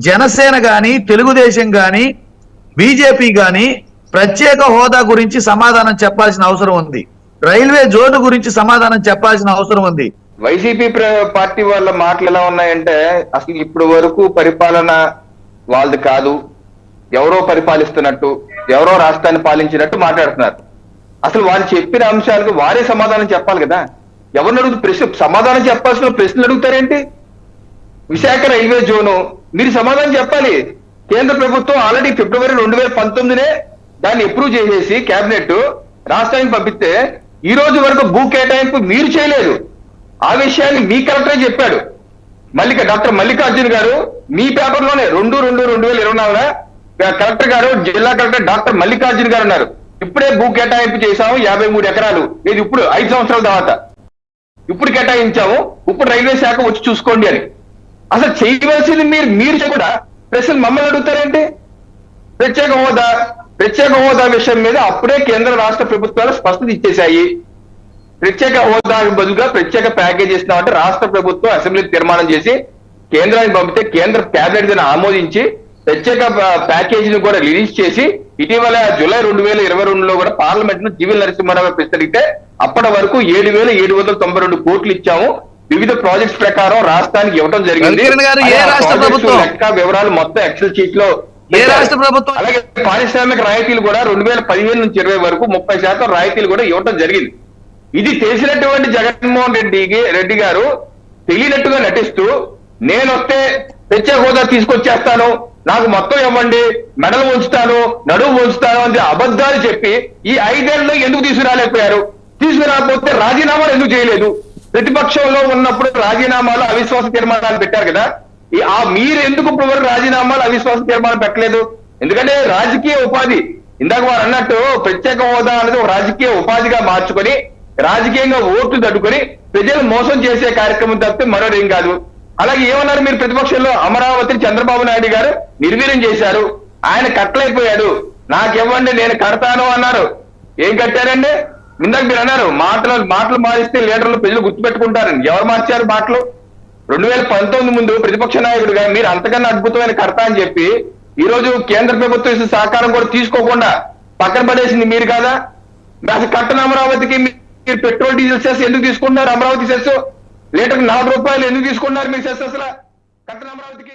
జనసేన గాని, తెలుగుదేశం గాని, బీజేపీ గాని ప్రత్యేక హోదా గురించి సమాధానం చెప్పాల్సిన అవసరం ఉంది. రైల్వే జోన్ గురించి సమాధానం చెప్పాల్సిన అవసరం ఉంది. వైసీపీ పార్టీ వాళ్ళ మాటలు ఎలా ఉన్నాయంటే, అసలు ఇప్పుడు వరకు పరిపాలన వాళ్ళది కాదు, ఎవరో పరిపాలిస్తున్నట్టు, ఎవరో రాష్ట్రాన్ని పాలించినట్టు మాట్లాడుతున్నారు. అసలు వాళ్ళు చెప్పిన అంశాలకు వారే సమాధానం చెప్పాలి కదా. ఎవరిని అడుగుతూ ప్రశ్న సమాధానం చెప్పాల్సిన ప్రశ్నలు అడుగుతారేంటి? విశాఖ రైల్వే జోను మీరు సమాధానం చెప్పాలి. కేంద్ర ప్రభుత్వం ఆల్రెడీ ఫిబ్రవరి 2019 దాన్ని అప్రూవ్ చేసేసి కేబినెట్ రాష్ట్రానికి పంపిస్తే ఈ రోజు వరకు భూ కేటాయింపు మీరు చేయలేదు. ఆ విషయాన్ని మీ కలెక్టరే చెప్పాడు. డాక్టర్ మల్లికార్జున్ గారు మీ పేపర్లోనే 2/2/2024 కలెక్టర్ గారు, జిల్లా కలెక్టర్ డాక్టర్ మల్లికార్జున్ గారు ఉన్నారు. ఇప్పుడే భూ కేటాయింపు చేశాము 53 ఎకరాలు, ఇది ఇప్పుడు 5 సంవత్సరాల తర్వాత ఇప్పుడు కేటాయించాము, ఇప్పుడు రైల్వే శాఖ వచ్చి చూసుకోండి అని. అసలు చేయవలసింది మీరు కూడా ప్రశ్నలు మమ్మల్ని అడుగుతారేంటి? ప్రత్యేక హోదా విషయం మీద అప్పుడే కేంద్ర రాష్ట్ర ప్రభుత్వాలు స్పష్టత ఇచ్చేశాయి. ప్రత్యేక హోదాకు బదులుగా ప్రత్యేక ప్యాకేజ్ ఇస్తామంటే రాష్ట్ర ప్రభుత్వం అసెంబ్లీ తీర్మానం చేసి కేంద్రానికి పంపితే కేంద్ర కేబినెట్ దాన్ని ఆమోదించి ప్రత్యేక ప్యాకేజీని కూడా రిలీజ్ చేసి ఇటీవల జూలై 2022లో కూడా పార్లమెంట్ ను జీవీఎల్ నరసింహారావు ప్రశ్నిస్తే అప్పటి వరకు 7,792 కోట్లు ఇచ్చాము. వివిధ ప్రాజెక్ట్స్ ప్రకారం రాష్ట్రానికి ఇవ్వడం జరిగింది. లెక్క వివరాలు మొత్తం ఎక్సెల్ షీట్ లో అలాగే పారిశ్రామిక రాయితీలు కూడా 2015 నుంచి 20 వరకు 30% రాయితీలు కూడా ఇవ్వడం జరిగింది. ఇది తెలిసినటువంటి జగన్మోహన్ రెడ్డి గారు తెలియనట్టుగా నటిస్తూ నేను వస్తే ప్రత్యేక హోదా తీసుకొచ్చేస్తాను, నాకు మొత్తం ఇవ్వండి, మెడలు ఉంచుతాను, నడువు ఉంచుతాను అని అబద్ధాలు చెప్పి ఈ 5 ఏళ్లలో ఎందుకు తీసుకురాలేకపోయారు? తీసుకురాకపోతే రాజీనామాలు ఎందుకు చేయలేదు? ప్రతిపక్షంలో ఉన్నప్పుడు రాజీనామాలు అవిశ్వాస తీర్మానాలు పెట్టారు కదా, మీరు ఎందుకు ఇప్పుడు రాజీనామాలు అవిశ్వాస తీర్మానం పెట్టలేదు? ఎందుకంటే రాజకీయ ఉపాధి, ఇందాక వారు అన్నట్టు ప్రత్యేక హోదా అనేది ఒక రాజకీయ ఉపాధిగా మార్చుకొని రాజకీయంగా ఓట్లు తట్టుకొని ప్రజలు మోసం చేసే కార్యక్రమం తప్పితే మరోదేం కాదు. అలాగే ఏమన్నారు మీరు ప్రతిపక్షంలో? అమరావతిని చంద్రబాబు నాయుడు గారు నిర్వీర్యం చేశారు, ఆయన కట్టలేకపోయాడు, నాకివ్వండి నేను కడతాను అన్నారు. ఏం కట్టారండి? ఇందాక మీరు అన్నారు మాటలు మారిస్తే లీడర్లు ప్రజలు గుర్తుపెట్టుకుంటారని. ఎవరు మార్చారు మాటలు? 2019 ముందు ప్రతిపక్ష నాయకుడిగా మీరు అంతకన్నా అద్భుతమైన కర్త అని చెప్పి ఈ రోజు కేంద్ర ప్రభుత్వం సహకారం కూడా తీసుకోకుండా పక్కన పడేసింది మీరు కాదా? అసలు కట్టన అమరావతికి మీరు పెట్రోల్ డీజిల్ సెస్ ఎందుకు తీసుకుంటున్నారు? అమరావతి సెస్ లీటర్ 4 రూపాయలు ఎందుకు తీసుకున్నారు మీరు సెస్? అసలు కట్టన అమరావతికి